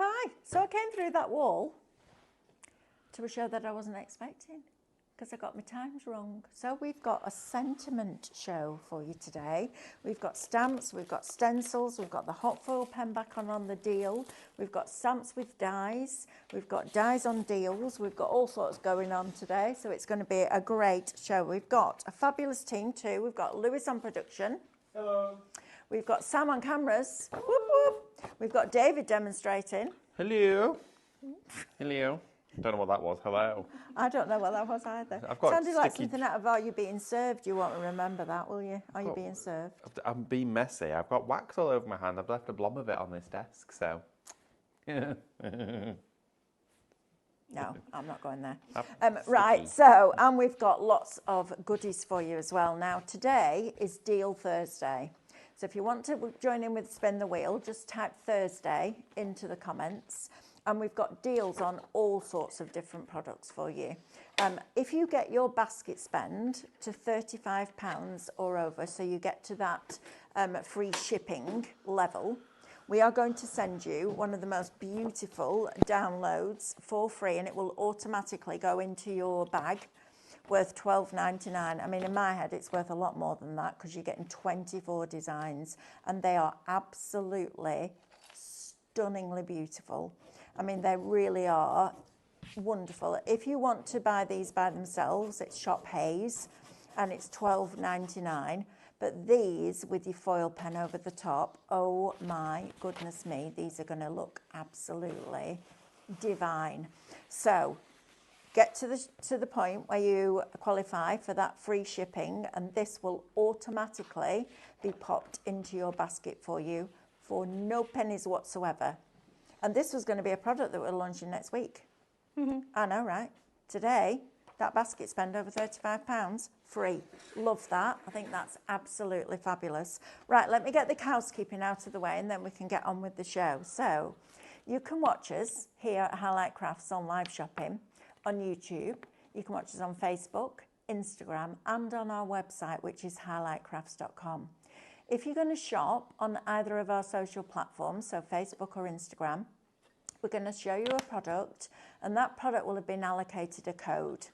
Hi. So I came through that wall to a show that I wasn't expecting because I got my times wrong. So we've got a sentiment show for you today. We've got stamps, we've got stencils, we've got the hot foil pen back on the deal. We've got stamps with dies. We've got dies on deals. We've got all sorts going on today. So it's going to be a great show. We've got a fabulous team too. We've got Lewis on production. Hello. We've got Sam on cameras. Whoop, whoop. We've got David demonstrating. Hello. Hello. Don't know what that was. Hello. I don't know what that was either. I've got Sounded like sticky- something out of Are You Being Served. You won't remember that, will you? Are You Being Served? I'm being messy. I've got wax all over my hand. I've left a blob of it on this desk, so. No, I'm not going there. That's Right, sticky. so, and we've got lots of goodies for you as well. Now, today is Deal Thursday. So if you want to join in with Spin the Wheel, just type Thursday into the comments. And we've got deals on all sorts of different products for you. If you get your basket spend to £35 or over, so you get to that free shipping level, we are going to send you one of the most beautiful downloads for free, and it will automatically go into your bag, worth $12.99. I mean, in my head, it's worth a lot more than that because you're getting 24 designs, and they are absolutely stunningly beautiful. I mean, they really are wonderful. If you want to buy these by themselves, it's Shop Hayes, and it's $12.99. But these with your foil pen over the top, oh my goodness me, these are going to look absolutely divine. So get to the point where you qualify for that free shipping, and this will automatically be popped into your basket for you for no pennies whatsoever. And this was going to be a product that we're launching next week. I know, right? Today, that basket spend over £35, free. Love that. I think that's absolutely fabulous. Right, let me get the housekeeping out of the way and then we can get on with the show. So you can watch us here at Highlight Crafts on live shopping on YouTube. You can watch us on Facebook, Instagram, and on our website, which is highlightcrafts.com. If you're going to shop on either of our social platforms, so Facebook or Instagram, we're going to show you a product, and that product will have been allocated a code.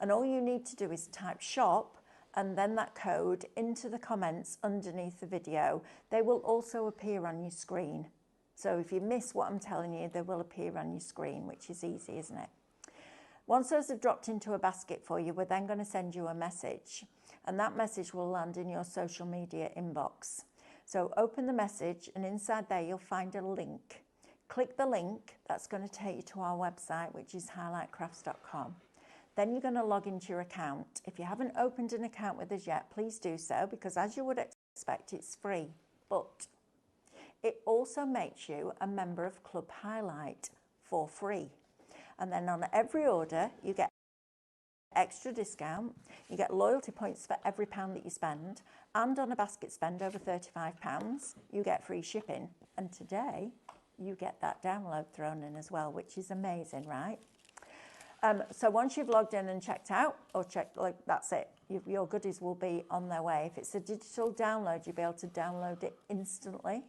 And all you need to do is type shop and then that code into the comments underneath the video. They will also appear on your screen. So if you miss what I'm telling you, they will appear on your screen, which is easy, isn't it? Once those have dropped into a basket for you, we're then going to send you a message. And that message will land in your social media inbox. So open the message, and inside there you'll find a link. Click the link, that's going to take you to our website, which is highlightcrafts.com. Then you're going to log into your account. If you haven't opened an account with us yet, please do so, because as you would expect, it's free. But it also makes you a member of Club Highlight for free. And then on every order, you get extra discount, you get loyalty points for every pound that you spend, and on a basket spend over £35, you get free shipping. And today, you get that download thrown in as well, which is amazing, right? So once you've logged in and checked out, or checked, like, that's it. Your goodies will be on their way. If it's a digital download, you'll be able to download it instantly,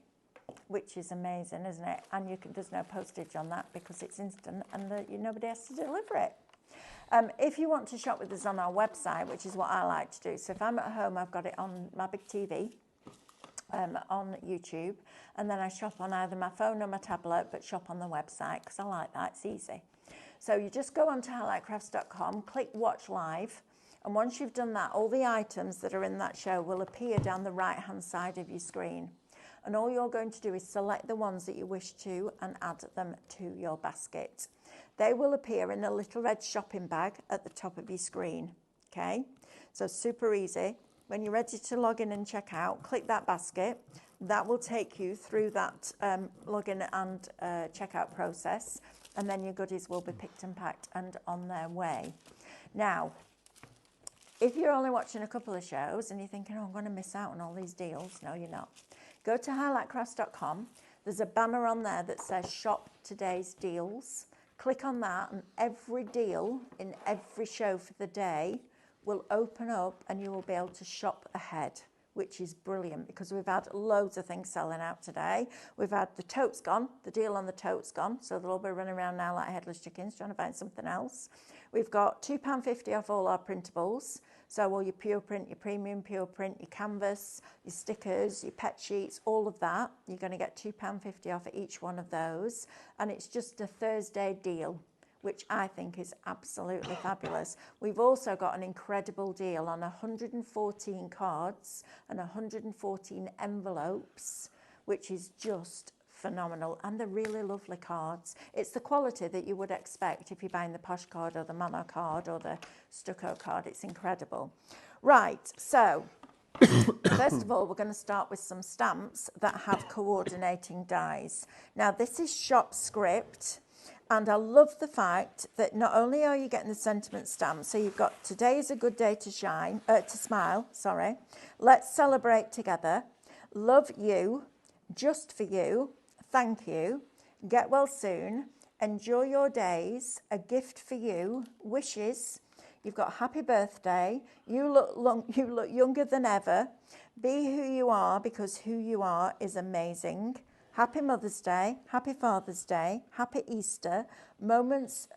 which is amazing, isn't it? And there's no postage on that because it's instant, and nobody has to deliver it. If you want to shop with us on our website, which is what I like to do, so if I'm at home, I've got it on my big TV, on YouTube, and then I shop on either my phone or my tablet, but shop on the website because I like that, it's easy. So you just go on to highlightcrafts.com, click watch live, and once you've done that, all the items that are in that show will appear down the right hand side of your screen. And all you're going to do is select the ones that you wish to and add them to your basket. They will appear in a little red shopping bag at the top of your screen, okay? So super easy. When you're ready to log in and check out, click that basket. That will take you through that login and checkout process, and then your goodies will be picked and packed and on their way. Now, if you're only watching a couple of shows and you're thinking, oh, I'm going to miss out on all these deals, no, you're not. Go to highlightcrafts.com. There's a banner on there that says Shop Today's Deals. Click on that, and every deal in every show for the day will open up, and you will be able to shop ahead, which is brilliant because we've had loads of things selling out today. We've had the totes gone, the deal on the totes gone, so they'll all be running around now like headless chickens trying to find something else. We've got £2.50 off all our printables, so all your pure print, your premium pure print, your canvas, your stickers, your pet sheets, all of that. You're going to get £2.50 off each one of those, and it's just a Thursday deal, which I think is absolutely fabulous. We've also got an incredible deal on 114 cards and 114 envelopes, which is just phenomenal, and they're really lovely cards. It's the quality that you would expect if you're buying the posh card or the mono card or the stucco card. It's incredible. Right, so first of all, we're going to start with some stamps that have coordinating dies. Now, this is shop script. And I love the fact that not only are you getting the sentiment stamp, so you've got today is a good day to smile, sorry. Let's celebrate together. Love you, just for you, thank you, get well soon, enjoy your days, a gift for you, wishes. You've got happy birthday, you look younger than ever, be who you are because who you are is amazing. Happy Mother's Day, Happy Father's Day, Happy Easter, moments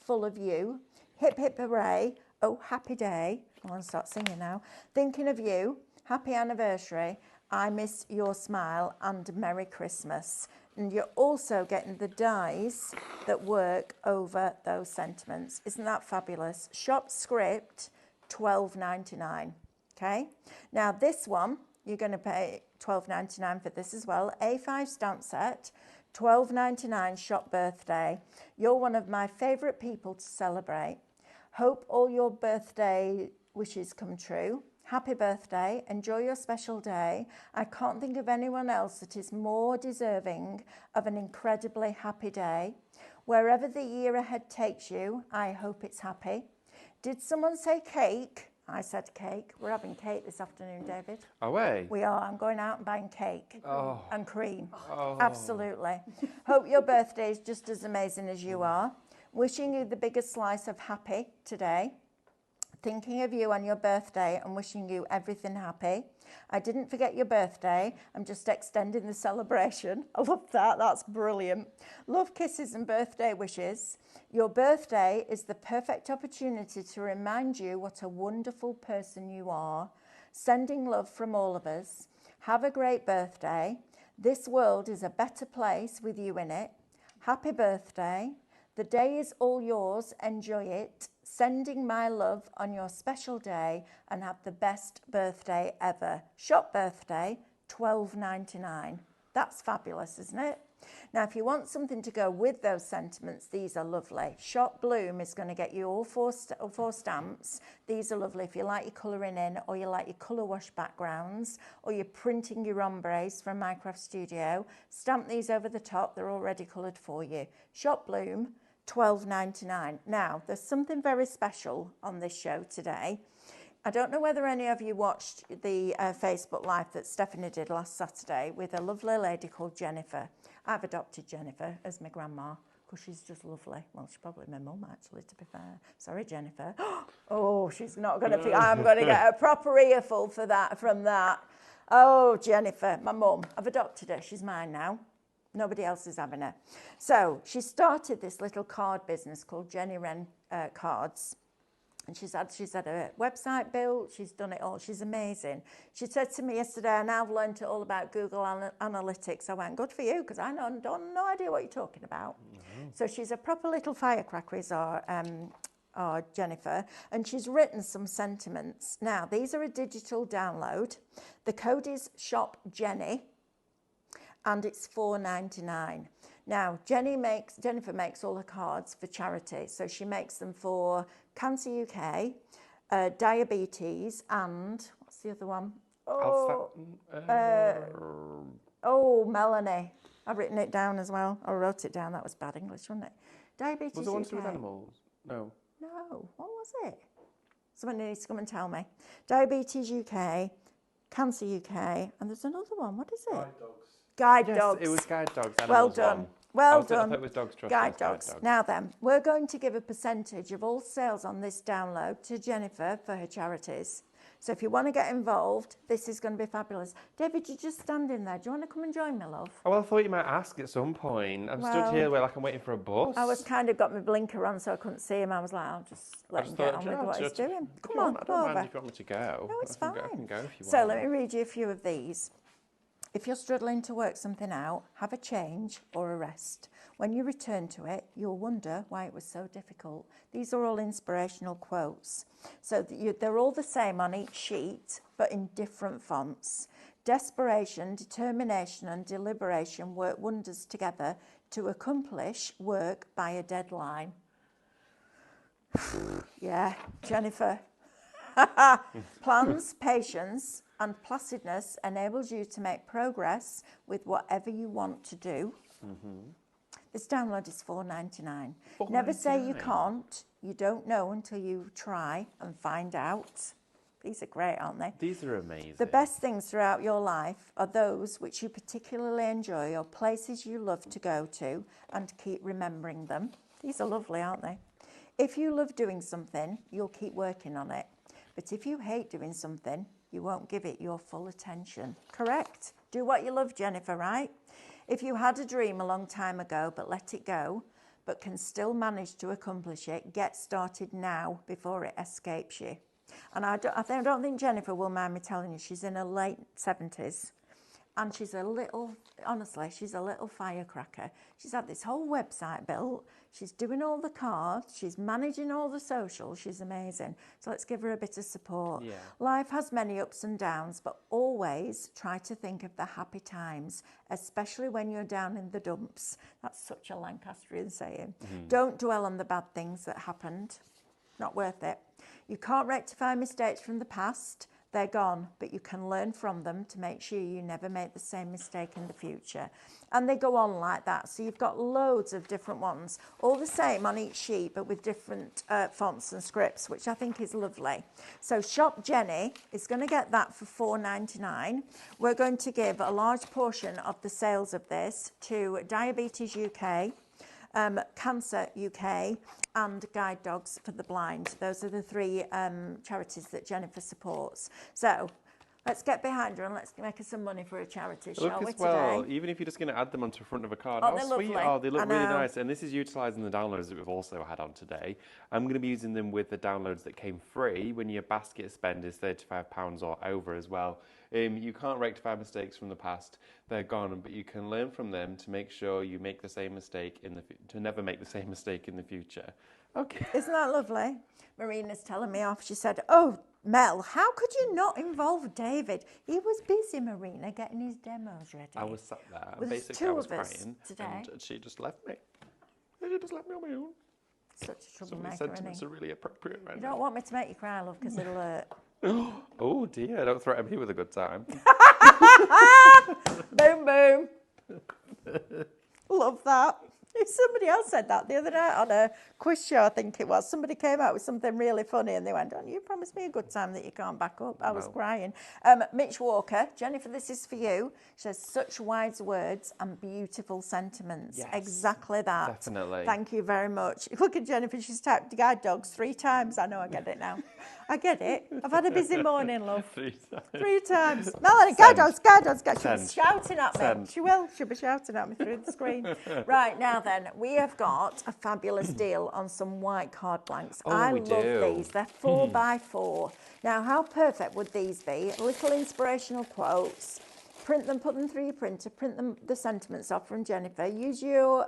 full of you, hip hip hooray, oh happy day, I want to start singing now, thinking of you, happy anniversary, I miss your smile and Merry Christmas. And you're also getting the dies that work over those sentiments. Isn't that fabulous? Shop script, $12.99, okay? Now this one, you're going to pay $12.99 for this as well. A5 stamp set, $12.99 shop birthday. You're one of my favourite people to celebrate. Hope all your birthday wishes come true. Happy birthday. Enjoy your special day. I can't think of anyone else that is more deserving of an incredibly happy day. Wherever the year ahead takes you, I hope it's happy. Did someone say cake? I said cake. We're having cake this afternoon, David. Are we? We are. I'm going out and buying cake and cream. Oh. Absolutely. Hope your birthday is just as amazing as you are. Wishing you the biggest slice of happy today. Thinking of you on your birthday and wishing you everything happy. I didn't forget your birthday. I'm just extending the celebration. I love that. That's brilliant. Love, kisses and birthday wishes. Your birthday is the perfect opportunity to remind you what a wonderful person you are. Sending love from all of us. Have a great birthday. This world is a better place with you in it. Happy birthday. The day is all yours. Enjoy it. Sending my love on your special day and have the best birthday ever. Shop birthday, $12.99. That's fabulous, isn't it? Now, if you want something to go with those sentiments, these are lovely. Shop Bloom is going to get you all four stamps. These are lovely if you like your colouring in or you like your colour wash backgrounds or you're printing your ombres from Minecraft Studio. Stamp these over the top. They're already coloured for you. Shop Bloom, $12.99. Now, there's something very special on this show today. I don't know whether any of you watched the Facebook Live that Stephanie did last Saturday with a lovely lady called Jennifer. I've adopted Jennifer as my grandma because she's just lovely. Well, she's probably my mum, actually, to be fair. Sorry, Jennifer. Oh, she's not going to... I'm going to get a proper earful for that, from that. Oh, Jennifer, my mum. I've adopted her. She's mine now. Nobody else is having her. So she started this little card business called Jenny Wren Cards. And she's had a website built, she's done it all, she's amazing. She said to me yesterday, and I've learned it all about Google Analytics. I went, good for you, because I don't no idea what you're talking about. Mm-hmm. So she's a proper little firecracker, is our Jennifer, and she's written some sentiments. Now, these are a digital download. The code is Shop Jenny, and it's $4.99. Now, Jennifer makes all her cards for charity. So she makes them for Cancer UK, diabetes, and what's the other one? Melanie. I've written it down as well. I wrote it down. That was bad English, wasn't it? Diabetes Was the one UK. to do with animals? No. No. What was it? Someone needs to come and tell me. Diabetes UK, Cancer UK, and there's another one. What is it? Guide dogs. Guide Yes, dogs. it was guide dogs. Well Animals done. one. Well I done. thought it was Dogs Trust. Guide dogs. Now then, we're going to give a percentage of all sales on this download to Jennifer for her charities. So if you want to get involved, this is going to be fabulous. David, you're just standing there. Do you want to come and join me, love? Oh, well, I thought you might ask at some point. I'm stood Well, here like I'm waiting for a bus. I was kind of got my blinker on so I couldn't see him. I was like, I'll just let him get on with what he's doing. Come on, I come don't over. mind if you want me to go. No, it's fine. I can go if you want. So let me read you a few of these. If you're struggling to work something out, have a change or a rest. When you return to it, you'll wonder why it was so difficult. These are all inspirational quotes. So they're all the same on each sheet, but in different fonts. Desperation, determination and deliberation work wonders together to accomplish work by a deadline. Yeah, Jennifer. Plans, patience and placidness enables you to make progress with whatever you want to do. This download is $4.99. Never say you can't. You don't know until you try and find out. These are great, aren't they? These are amazing. The best things throughout your life are those which you particularly enjoy or places you love to go to and keep remembering them. These are lovely, aren't they? If you love doing something, you'll keep working on it. But if you hate doing something, you won't give it your full attention. Correct? Do what you love, Jennifer, right? If you had a dream a long time ago but let it go, but can still manage to accomplish it, get started now before it escapes you. And I don't think Jennifer will mind me telling you, she's in her late 70s. And she's a little, honestly, she's a little firecracker. She's had this whole website built. She's doing all the cards. She's managing all the socials. She's amazing. So let's give her a bit of support. Yeah. Life has many ups and downs, but always try to think of the happy times, especially when you're down in the dumps. That's such a Lancastrian saying. Don't dwell on the bad things that happened. Not worth it. You can't rectify mistakes from the past. They're gone, but you can learn from them to make sure you never make the same mistake in the future. And they go on like that. So you've got loads of different ones, all the same on each sheet, but with different fonts and scripts, which I think is lovely. So Shop Jenny is going to get that for $4.99. We're going to give a large portion of the sales of this to Diabetes UK, Cancer UK and Guide Dogs for the Blind. Those are the three charities that Jennifer supports. So let's get behind her and let's make her some money for a charity, shall we, well, today? even if you're just going to add them onto the front of a card. Oh, How they're sweet. lovely. Oh, they look I really know. nice. And this is utilising the downloads that we've also had on today. I'm going to be using them with the downloads that came free when your basket spend is £35 or over as well. You can't rectify mistakes from the past. They're gone, but you can learn from them to make sure you make the same mistake to never make the same mistake in the future. Okay. Isn't that lovely? Marina's telling me off. She said, oh, Mel, how could you not involve David? He was busy, Marina, getting his demos ready. I was sat there. Well, there's basically, two I was of us crying. today. And she just left me. She just left me on my own. Such a Some of troublemaker, the isn't sentiments he? are really appropriate right You now. don't want me to make you cry, love, because it'll hurt. Oh dear, don't threaten me with a good time. Boom, boom. Love that. Somebody else said that the other night on a quiz show, I think it was. Somebody came out with something really funny and they went, don't you promise me a good time that you can't back up? I was crying. Mitch Walker, Jennifer, this is for you. She says, such wise words and beautiful sentiments. Yes, exactly that. definitely. Thank you very much. Look at Jennifer, she's typed Guide Dogs 3 times. I know, I get it now. I get it. I've had a busy morning, love. 3 times. 3 times. Melanie, Guide Dogs, Guide Dogs. She's Send. shouting at me. Send. She will. She'll be shouting at me through the screen. Right, now then, we have got a fabulous deal on some white card blanks. Oh, I we love do. these. They're 4x4. Now, how perfect would these be? Little inspirational quotes. Print them, put them through your printer, print them, the sentiments off from Jennifer. Use your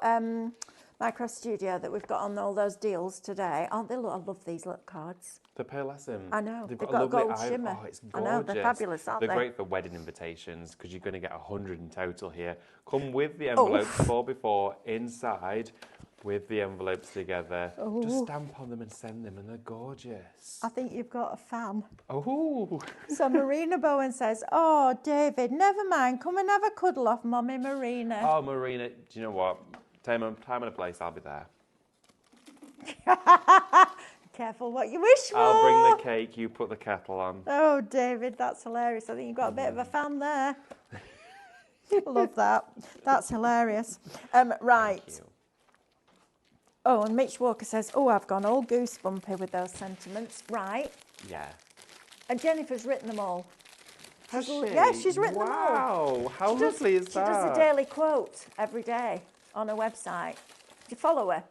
Micro Studio that we've got on all those deals today. Aren't they? I love these little cards. The pearlescent. I know. They've They've got got a lovely gold shimmer. Oh, it's I gorgeous. know, they're fabulous, aren't They're they? great for wedding invitations because you're going to get 100 in total here. Come with the envelopes 4x4 inside with the envelopes together. Just stamp on them and send them and they're gorgeous. I think you've got a fan. Oh. So Marina Bowen says, oh, David, never mind. Come and have a cuddle off Mummy Marina. Oh, Marina, do you know what? Time and a place, I'll be there. Careful what you wish for. I'll bring the cake, you put the kettle on. Oh, David, that's hilarious. I think you've got a bit of a fan there. Love that. That's hilarious. Right. Thank you. Oh, and Mitch Walker says, oh, I've gone all goosebumpy with those sentiments. Right. Yeah. And Jennifer's written them all. Has she? Yeah, she's written them all. Wow, how lovely is that? She does a daily quote every day on her website. Do you follow her?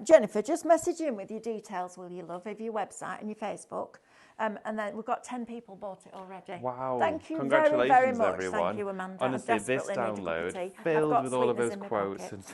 Jennifer, just message in with your details, will you, love, of your website and your Facebook. And then we've got 10 people bought it already. Wow. Thank you Congratulations, very, very much. everyone. Thank you, Amanda. Honestly, I this desperately need a cup of download tea. I've filled got with all of sweeteners those in my quotes pocket. and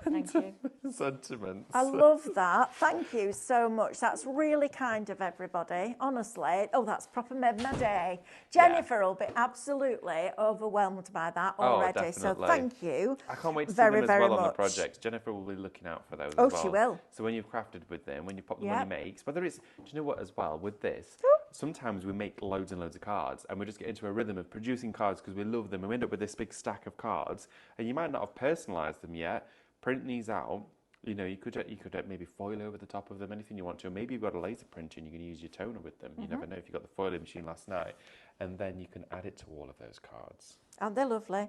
Thank you. sentiments. I love that. Thank you so much. That's really kind of everybody. Honestly. Oh, that's proper made my day. Jennifer will be absolutely overwhelmed by that already. So definitely. thank you. I can't wait to see very, them as very well on the much. project. Jennifer will be looking out for those Oh, as well. she will. So when you've crafted with them, when you pop them on your makes, whether it's, do you know what as well, with this, sometimes we make loads and loads of cards and we just get into a rhythm of producing cards because we love them and we end up with this big stack of cards and you might not have personalised them yet. Print these out. You know, you could maybe foil over the top of them, anything you want to. Or maybe you've got a laser printer and you can use your toner with them. You never know if you got the foiling machine last night. And then you can add it to all of those cards. Oh, they're lovely.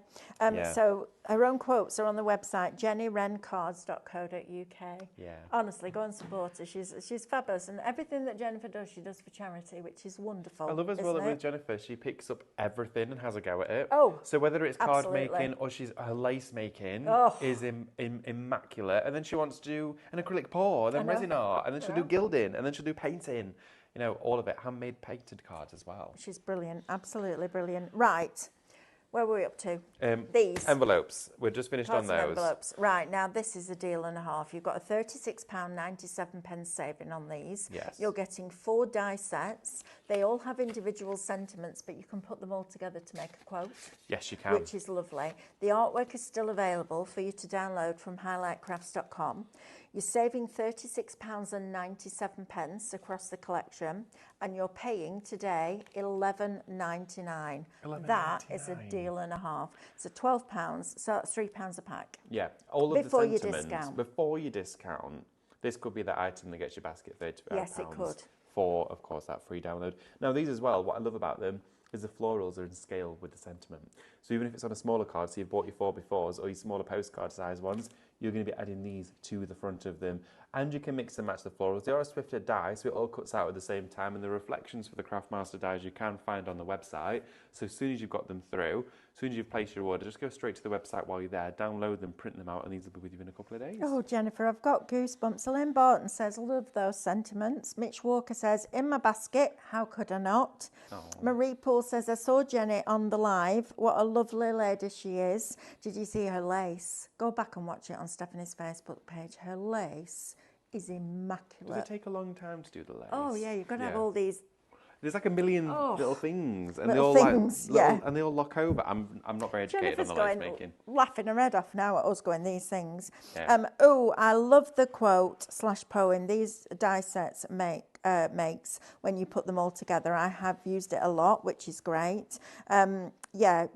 So her own quotes are on the website, jennyrencards.co.uk. Yeah. Honestly, go and support her. She's fabulous. And everything that Jennifer does, she does for charity, which is wonderful. I love as well that isn't with Jennifer, she picks up everything and has a go at it. Oh, so whether it's card absolutely. making or her lace making Oh. is immaculate. And then she wants to do an acrylic pour, and then I know. resin art, and then she'll do gilding, and then she'll do painting. You know, all of it. Handmade painted cards as well. She's brilliant. Absolutely brilliant. Right. Where were we up to? These. Envelopes. We're just finished Cards on and those. envelopes. Right, now this is a deal and a half. You've got a £36.97 saving on these. Yes. You're getting 4 die sets. They all have individual sentiments, but you can put them all together to make a quote. Yes, you can. Which is lovely. The artwork is still available for you to download from highlightcrafts.com. You're saving £36.97 across the collection, and you're paying today £11.99. That is a deal and a half. So £12, so that's £3 a pack. Yeah, all of Before the you sentiments. discount. Before you discount, this could be the item that gets your basket £35. Yes, it could. For, of course, that free download. Now, these as well, what I love about them is the florals are in scale with the sentiment. So even if it's on a smaller card, so you've bought your 4x4s or your smaller postcard size ones, you're going to be adding these to the front of them. And you can mix and match the florals. They are a Swifted die, so it all cuts out at the same time. And the reflections for the Craftmaster dies you can find on the website. So as soon as you've got them through, as soon as you've placed your order, just go straight to the website while you're there, download them, print them out, and these will be with you in a couple of days. Oh, Jennifer, I've got goosebumps. Elaine Barton says, love those sentiments. Mitch Walker says, in my basket, how could I not? Oh. Marie Poole says, I saw Jenny on the live. What a lovely lady she is. Did you see her lace? Go back and watch it on Stephanie's Facebook page. Her lace is immaculate. Does it take a long time to do the lace? Oh, yeah, you've got to have all these. There's like a million little things, and little they all things, and they all lock over. I'm not very educated Jennifer's on the lace going, making. laughing her head off now at us going these things. Yeah. Oh, I love the quote / poem these die sets makes when you put them all together. I have used it a lot, which is great. Yeah.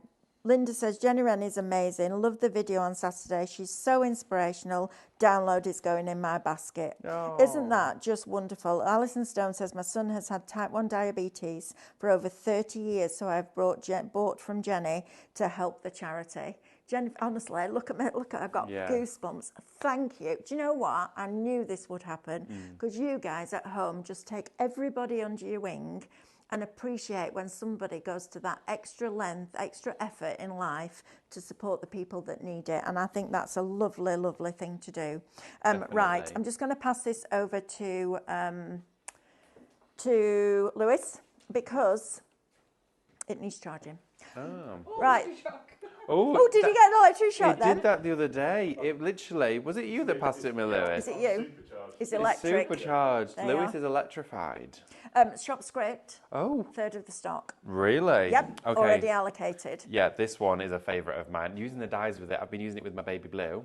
Linda says, Jenny Wren is amazing. Love the video on Saturday. She's so inspirational. Download is going in my basket. Oh. Isn't that just wonderful? Alison Stone says, my son has had type 1 diabetes for over 30 years, so I've bought from Jenny to help the charity. Jenny, honestly, look at me, I've got goosebumps. Thank you. Do you know what? I knew this would happen because you guys at home just take everybody under your wing and appreciate when somebody goes to that extra length, extra effort in life to support the people that need it. And I think that's a lovely, lovely thing to do. Right, I'm just going to pass this over to Lewis because it needs charging. Oh. Right. Oh, did you get an electric shock then? I did that the other day. It literally, was it you that passed it to me, Lewis? Is it you? It's electric. It's supercharged. They Lewis are. is electrified. Shop script. Oh. 1/3 of the stock. Really? Yep. Okay. Already allocated. Yeah, this one is a favourite of mine. Using the dies with it, I've been using it with my baby blue.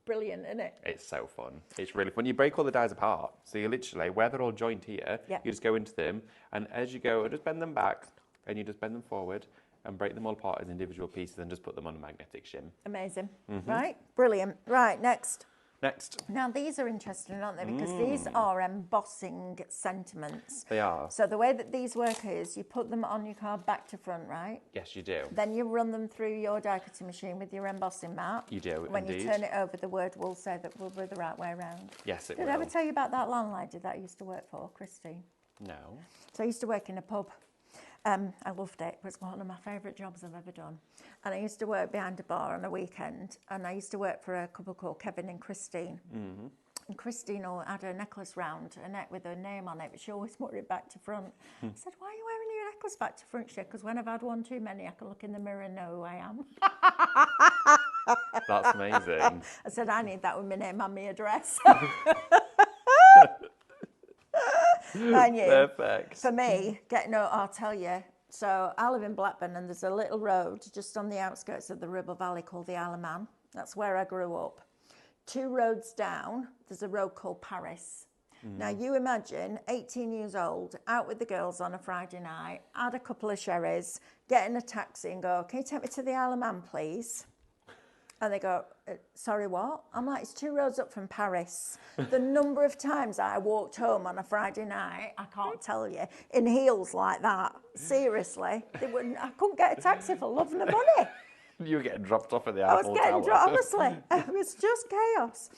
Brilliant, isn't it? It's so fun. It's really fun. You break all the dies apart. So you literally, where they're all joined here, you just go into them, and as you go, just bend them back, and you just bend them forward, and break them all apart as individual pieces, and just put them on a magnetic shim. Amazing. Right? Brilliant. Right, next. Next. Now, these are interesting, aren't they? Because these are embossing sentiments. They are. So the way that these work is you put them on your card back to front, right? Yes, you do. Then you run them through your die cutting machine with your embossing mat. You do, When indeed. you turn it over, the word will say that we'll be the right way around. Yes, it Did will. I ever tell you about that landlady that I used to work for, Christine? No. So I used to work in a pub. I loved it. It was one of my favourite jobs I've ever done. And I used to work behind a bar on a weekend. And I used to work for a couple called Kevin and Christine. Mm-hmm. And Christine had her necklace round her neck with her name on it, but she always wore it back to front. I said, why are you wearing your necklace back to front? She said, because when I've had one too many, I can look in the mirror and know who I am. That's amazing. I said, I need that with my name and my address. I knew. Perfect. For me, I'll tell you. So I live in Blackburn, and there's a little road just on the outskirts of the Ribble Valley called the Isle of Man. That's where I grew up. 2 roads down, there's a road called Paris. Now, you imagine 18 years old, out with the girls on a Friday night, had a couple of sherries, get in a taxi and go, can you take me to the Isle of Man, please? And they go, sorry, what? I'm like, it's 2 roads up from Paris. The number of times I walked home on a Friday night, I can't tell you, in heels like that. Seriously, I couldn't get a taxi for love nor money. You were getting dropped off at the I Eiffel was getting Tower. honestly, it was just chaos.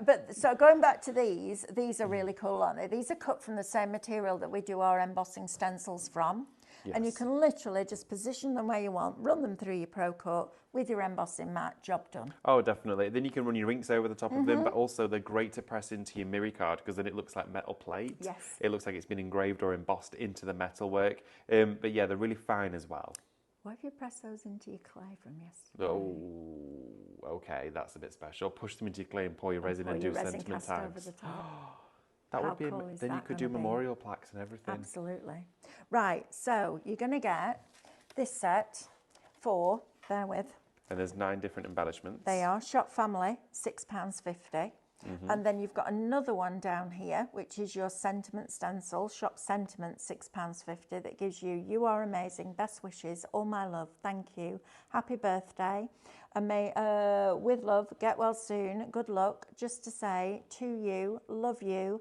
But so going back to these are really cool, aren't they? These are cut from the same material that we do our embossing stencils from. Yes. And you can literally just position them where you want, run them through your Pro Coat with your embossing mat, job done. Oh, definitely. Then you can run your inks over the top of them, but also they're great to press into your mirror card because then it looks like metal plate. Yes. It looks like it's been engraved or embossed into the metalwork. But yeah, they're really fine as well. Why have you pressed those into your clay from yesterday? Oh, okay, that's a bit special. Push them into your clay and pour your resin and do sentiment cast over tags. the top. That How would be. cool is Then you that could do gonna be? memorial plaques and everything. Absolutely. Right, so you're going to get this set for, bear with, And there's 9 different embellishments. they are Shop Family, £6.50. And then you've got another one down here, which is your Sentiment Stencil, Shop Sentiment, £6.50, that gives you, you are amazing, best wishes, all my love, thank you, happy birthday, and may, with love, get well soon, good luck, just to say to you, love you,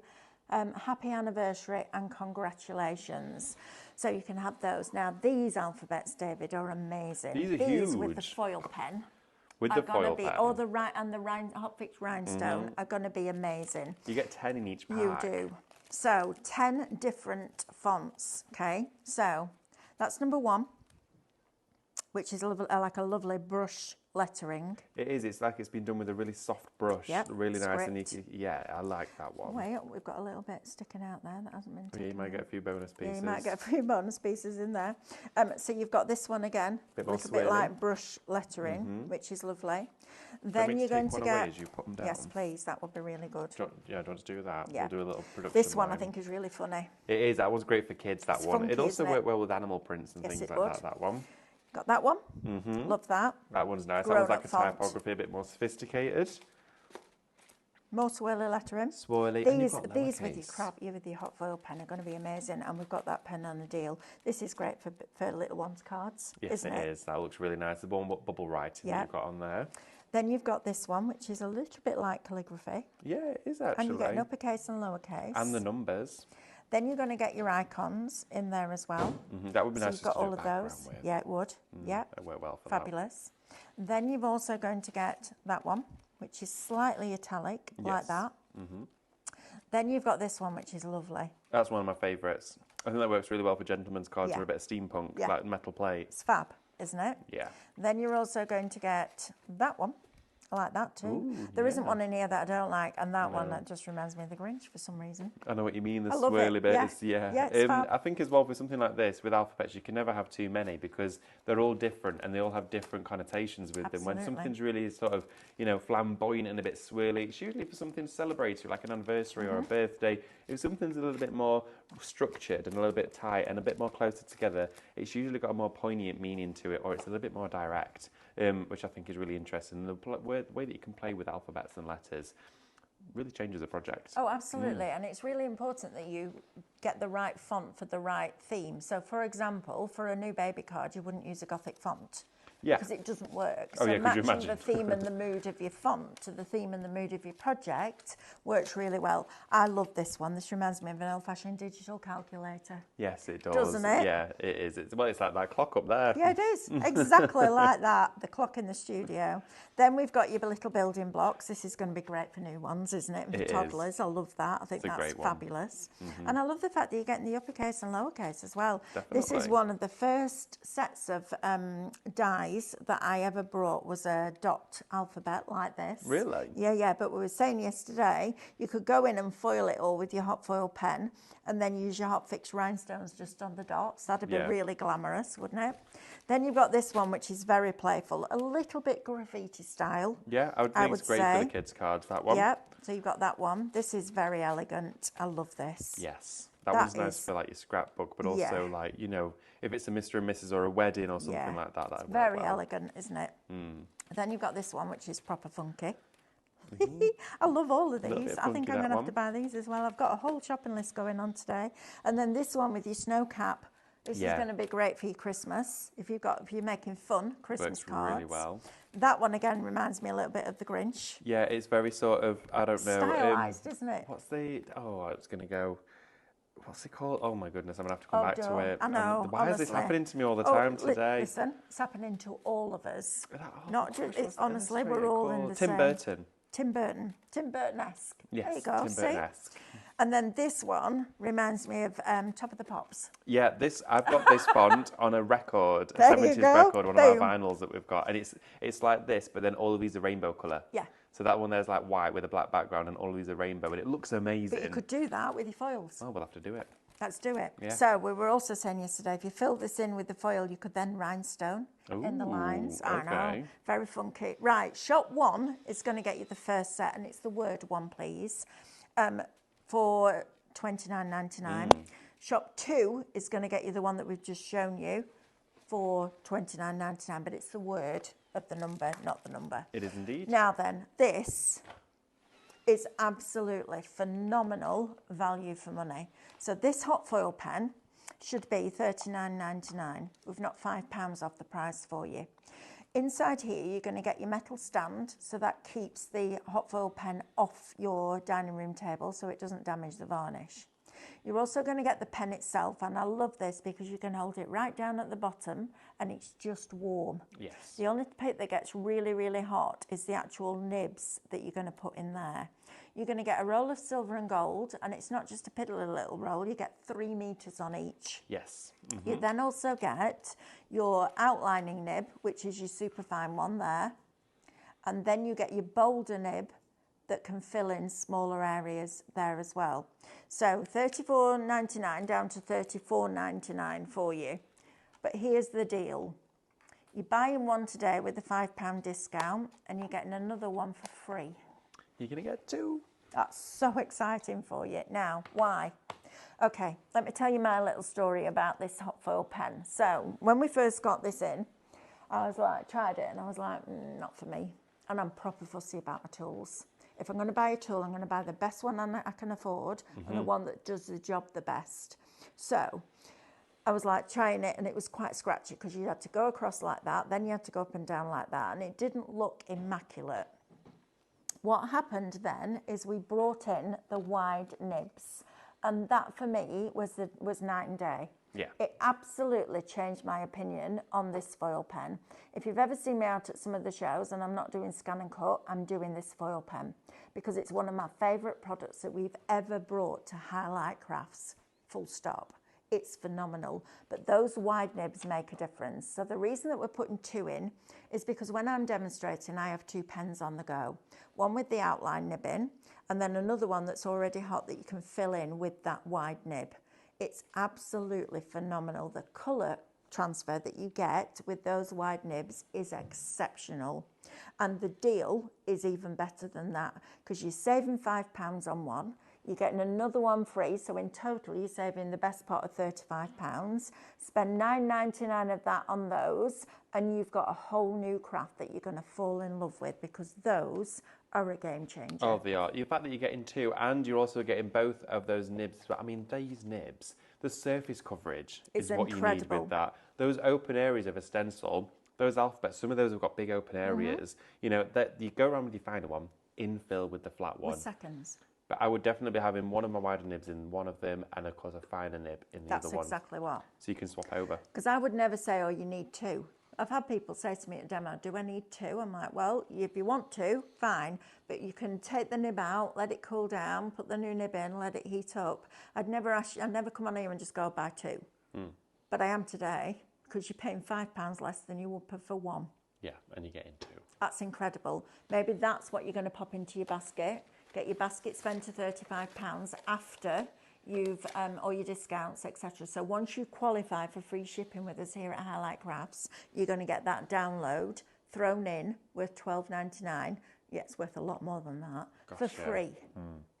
happy anniversary and congratulations. So you can have those. Now, these alphabets, David, are amazing. These are These with the huge. foil pen. With Are the gonna foil be, pen. or the hot fixed rhinestone are going to be amazing. You get 10 in each pack. You do. So 10 different fonts. Okay, so that's number 1, which is like a lovely brush lettering. It is. It's like it's been done with a really soft brush. Yep, Really nice. script. And yeah, I like that one. Wait, we've got a little bit sticking out there that hasn't been Yeah, taken you might out. get a few bonus pieces. Yeah, you might get a few bonus pieces in there. So you've got this one again, a Bit more little bit swirly. like brush lettering, which is lovely. Do you Then want me you're to going take to one away get, as you put them down? yes, please, that would be really good. Do you want to do that? Yeah. We'll do a little production This one I line. think is really funny. It is. That was great for kids, that It's one. funky, It also isn't it? worked well with animal prints and Yes, things it like would. that one. Got that one? Love that. That one's nice. That Grown one's like up a font. typography, a bit more sophisticated. More swirly lettering. Swirly. And you've These got with your lowercase. with your hot foil pen are going to be amazing, and we've got that pen on a deal. This is great for little ones' cards, Yes, isn't it it? is. That looks really nice. The one bubble writing Yeah. that you've got on there. Then you've got this one, which is a little bit like calligraphy, Yeah, it is and actually. you get an uppercase and lowercase. And the numbers. Then you're going to get your icons in there as well. That would be So nice you've just got to do all a of background those. with. Yeah, it would. Yeah, It worked well for that. fabulous. Then you've also going to get that one, which is slightly italic, like Yes. that. Then you've got this one, which is lovely. That's one of my favourites. I think that works really well for gentlemen's cards Yeah. with a bit of steampunk, Yeah. like metal plates. It's fab, isn't it? Yeah. Then you're also going to get that one. I like that too. Ooh, There isn't yeah. one in here that I don't like, and that one that just reminds me of the Grinch for some reason. I know what you mean, the I love swirly it, bits. yeah. Yeah, it's fab. I think as well for something like this, with alphabets, you can never have too many because they're all different and they all have different connotations with them. When Absolutely. something's really sort of, flamboyant and a bit swirly, it's usually for something celebratory, like an anniversary or a birthday. If something's a little bit more structured and a little bit tight and a bit more closer together, it's usually got a more poignant meaning to it, or it's a little bit more direct, which I think is really interesting. The way that you can play with alphabets and letters really changes the project. Oh, absolutely. And it's really important that you get the right font for the right theme. So, for example, for a new baby card, you wouldn't use a Gothic font. Yeah. because it doesn't work. Oh, So yeah, could you matching the imagine? theme and the mood of your font to the theme and the mood of your project works really well. I love this one. This reminds me of an old-fashioned digital calculator. Yes, it does. Doesn't it? Yeah, it is. It's like that clock up there. Yeah, it is. Exactly like that. The clock in the studio. Then we've got your little building blocks. This is going to be great for new ones, isn't it? And for It is. toddlers. I love that. I think It's a that's great one. fabulous. And I love the fact that you're getting the uppercase and lowercase as well. This is Definitely. one of the first sets of dies that I ever brought was a dot alphabet like this. Really? Yeah. But we were saying yesterday, you could go in and foil it all with your hot foil pen and then use your hot fix rhinestones just on the dots. That'd be really glamorous, wouldn't it? Then you've got this one, which is very playful, a little bit graffiti style. Yeah, I would think it's great for the kids' cards, that one. Yep, so you've got that one. This is very elegant. I love this. Yes, that one's nice for like your scrapbook, but also like, you know, if it's a Mr. and Mrs. or a wedding or something like that, that'd work very well. elegant, isn't it? Then you've got this one, which is proper funky. I love all of these. I think I'm going to have to buy these as well. I've got a whole shopping list going on today. And then this one with your snow cap. This is going to be great for your Christmas if you're making fun Christmas cards. Really well. That one again reminds me a little bit of the Grinch. Yeah, it's very sort of, I don't know. Stylised, isn't it? What's the? Oh, I was going to go. What's it called? Oh my goodness, I'm gonna have to come back to it. I know. Why is this happening to me all the time today? Listen, it's happening to all of us. Oh, Not just. It's honestly, we're all in the same. Tim Burton. Tim Burton-esque. Yes, there you go. Tim Burton-esque. And then this one reminds me of Top of the Pops. Yeah, I've got this font on a record, a There you 70s go. record, one of our vinyls that we've got, and it's like this, but then all of these are rainbow colour. Yeah. So that one there's like white with a black background, and all of these are rainbow, and it looks amazing. But you could do that with your foils. Oh, we'll have to do it. Let's do it. Yeah. So we were also saying yesterday, if you fill this in with the foil, you could then rhinestone in the lines. I know, very funky. Right, shop one is going to get you the first set, and it's the word one, please, for $29.99. Shop two is going to get you the one that we've just shown you for $29.99, but it's the word of the number, not the number. It is indeed. Now then, this is absolutely phenomenal value for money. So this hot foil pen should be $39.99. We've knocked £5 off the price for you. Inside here, you're going to get your metal stand, so that keeps the hot foil pen off your dining room table so it doesn't damage the varnish. You're also going to get the pen itself, and I love this because you can hold it right down at the bottom and it's just warm. Yes. The only bit that gets really, really hot is the actual nibs that you're going to put in there. You're going to get a roll of silver and gold, and it's not just a piddly little roll, you get 3 meters on each. Yes. You then also get your outlining nib, which is your superfine one there, and then you get your bolder nib that can fill in smaller areas there as well. So $34.99 down to $34.99 for you. But here's the deal. You're buying one today with a £5 discount, and you're getting another one for free. You're going to get 2. That's so exciting for you. Now, why? Okay, let me tell you my little story about this hot foil pen. So when we first got this in, I was like, tried it, and I was like, not for me. And I'm proper fussy about my tools. If I'm going to buy a tool, I'm going to buy the best one I can afford and the one that does the job the best. So I was like trying it, and it was quite scratchy because you had to go across like that, then you had to go up and down like that, and it didn't look immaculate. What happened then is we brought in the wide nibs, and that for me was night and day. Yeah. It absolutely changed my opinion on this foil pen. If you've ever seen me out at some of the shows and I'm not doing scan and cut, I'm doing this foil pen because it's one of my favourite products that we've ever brought to highlight crafts, full stop. It's phenomenal, but those wide nibs make a difference. So the reason that we're putting 2 in is because when I'm demonstrating, I have 2 pens on the go. One with the outline nib in, and then another one that's already hot that you can fill in with that wide nib. It's absolutely phenomenal. The colour transfer that you get with those wide nibs is exceptional. And the deal is even better than that because you're saving £5 on one. You're getting another one free, so in total you're saving the best part of £35. Spend $9.99 of that on those, and you've got a whole new craft that you're going to fall in love with because those are a game changer. Oh, they are. The fact that you're getting 2 and you're also getting both of those nibs. I mean, these nibs, the surface coverage is what you need with that. Those open areas of a stencil those alphabets, some of those have got big open areas. You know, that you go around with your finer one, infill with the flat one. With seconds. But I would definitely be having one of my wider nibs in one of them, and of course a finer nib in the other one. That's exactly what. So you can swap over. Because I would never say, oh, you need two. I've had people say to me at demo, do I need two? I'm like, well, if you want to, fine. But you can take the nib out, let it cool down, put the new nib in, let it heat up. I'd never come on here and just go buy two. But I am today, because you're paying £5 less than you would for one. Yeah, and you're getting two. That's incredible. Maybe that's what you're going to pop into your basket. Get your basket spent to £35 after you've all your discounts, etc. So once you qualify for free shipping with us here at Highlight Crafts, you're going to get that download thrown in worth $12.99. Yeah, it's worth a lot more than that. Gosh, for free.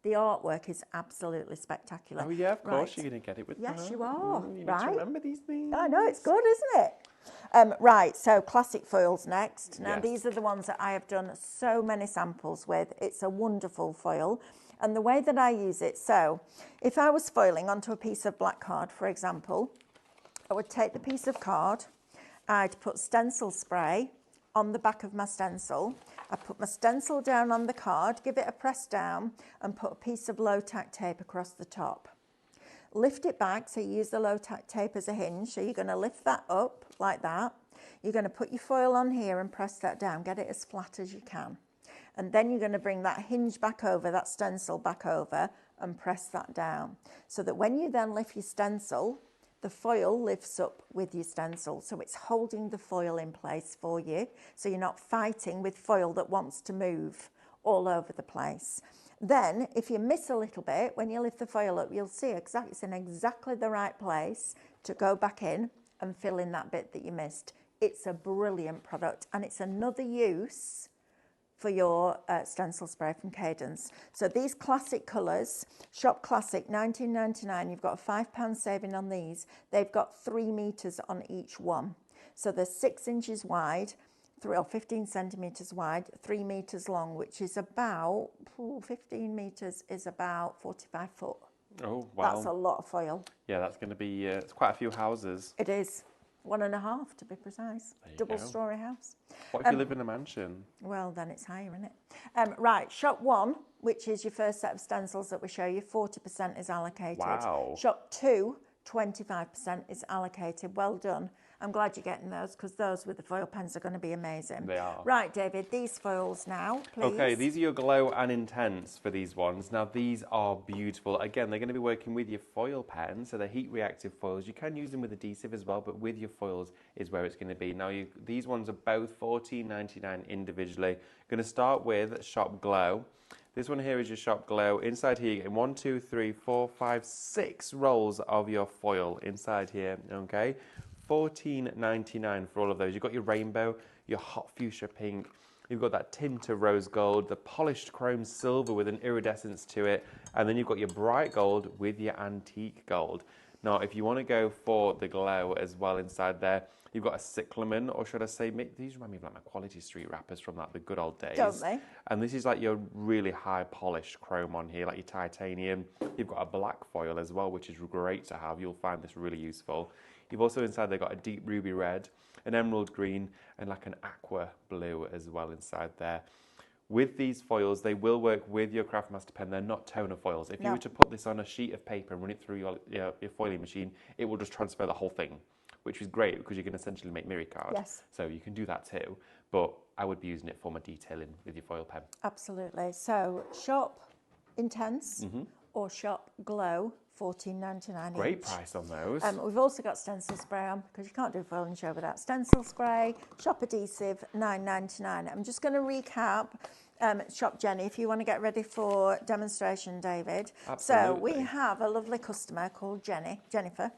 The artwork is absolutely spectacular. Oh yeah, of course Right. you're going to get it with Yes, her. you are. You need Right. to remember these things. I know, it's good, isn't it? Right, so classic foils next. Now, Yes. these are the ones that I have done so many samples with. It's a wonderful foil. And the way that I use it, so if I was foiling onto a piece of black card, for example, I would take the piece of card, I'd put stencil spray on the back of my stencil. I put my stencil down on the card, give it a press down, and put a piece of low tack tape across the top. Lift it back, so you use the low tack tape as a hinge. So you're going to lift that up like that. You're going to put your foil on here and press that down. Get it as flat as you can. And then you're going to bring that hinge back over, that stencil back over, and press that down. So that when you then lift your stencil, the foil lifts up with your stencil. So it's holding the foil in place for you. So you're not fighting with foil that wants to move all over the place. Then, if you miss a little bit, when you lift the foil up, you'll see it's in exactly the right place to go back in and fill in that bit that you missed. It's a brilliant product, and it's another use for your stencil spray from Cadence. So these classic colours, Shop Classic, $19.99. You've got a £5 saving on these. They've got 3 metres on each one. So they're 6 inches wide, 15 centimetres wide, 3 metres long, which is about, 15 metres is about 45 foot. Oh, wow. That's a lot of foil. Yeah, that's going to be, it's quite a few houses. It is. 1.5 to be precise. There you Double go. story house. What if you live in a mansion? Well, then it's higher, isn't it? Right, shop 1, which is your first set of stencils that we show you, 40% is allocated. Wow. Shop 2, 25% is allocated. Well done. I'm glad you're getting those, because those with the foil pens are going to be amazing. They are. Right, David, these foils now, please. Okay, these are your glow and intense for these ones. Now, these are beautiful. Again, they're going to be working with your foil pen, so they're heat reactive foils. You can use them with adhesive as well, but with your foils is where it's going to be. Now, these ones are both $14.99 individually. Going to start with Shop Glow. This one here is your Shop Glow. Inside here, you're getting 1, 2, 3, 4, 5, 6 rolls of your foil inside here, okay? $14.99 for all of those. You've got your rainbow, your hot fuchsia pink, you've got that tint of rose gold, the polished chrome silver with an iridescence to it, and then you've got your bright gold with your antique gold. Now, if you want to go for the glow as well inside there, you've got a cyclamen, or should I say, these remind me of like my Quality Street wrappers from like the good old days. Don't they? And this is like your really high polished chrome on here, like your titanium. You've got a black foil as well, which is great to have. You'll find this really useful. You've also inside there got a deep ruby red, an emerald green, and like an aqua blue as well inside there. With these foils, they will work with your Craftmaster pen. They're not toner foils. If you were to put this on a sheet of paper and run it through your foiling machine, it will just transfer the whole thing, which is great because you can essentially make mirror cards. Yes. So you can do that too, but I would be using it for my detailing with your foil pen. Absolutely. So shop Intense or shop Glow, $14.99 Great each. price on those. We've also got stencil spray on, because you can't do a foiling show without stencil spray. Shop adhesive, $9.99. I'm just going to recap. Shop Jenny, if you want to get ready for demonstration, David. Absolutely. So we have a lovely customer called Jennifer,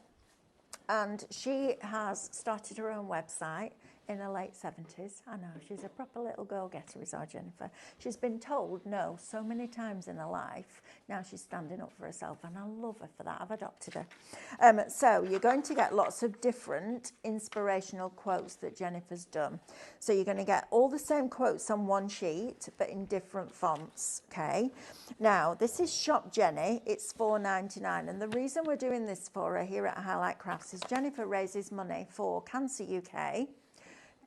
and she has started her own website in her late 70s. I know, she's a proper little go-getter, is our Jennifer. She's been told no so many times in her life. Now she's standing up for herself, and I love her for that. I've adopted her. So you're going to get lots of different inspirational quotes that Jennifer's done. So you're going to get all the same quotes on one sheet, but in different fonts, okay? Now, this is Shop Jenny. It's $4.99, and the reason we're doing this for her here at Highlight Crafts is Jennifer raises money for Cancer UK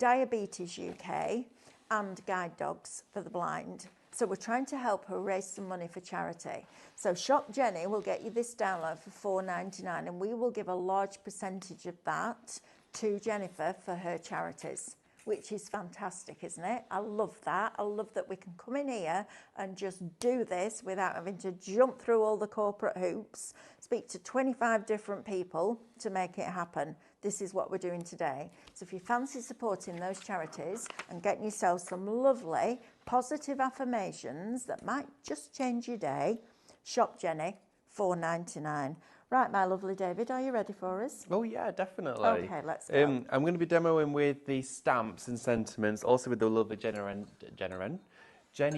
Diabetes UK and Guide Dogs for the Blind. So we're trying to help her raise some money for charity. So Shop Jenny will get you this download for $4.99, and we will give a large percentage of that to Jennifer for her charities, which is fantastic, isn't it? I love that. I love that we can come in here and just do this without having to jump through all the corporate hoops, speak to 25 different people to make it happen. This is what we're doing today. So if you fancy supporting those charities and getting yourself some lovely positive affirmations that might just change your day, Shop Jenny, $4.99. Right, my lovely David, are you ready for us? Oh yeah, definitely. Okay, let's go. I'm going to be demoing with the stamps and sentiments, also with the lovely Jenny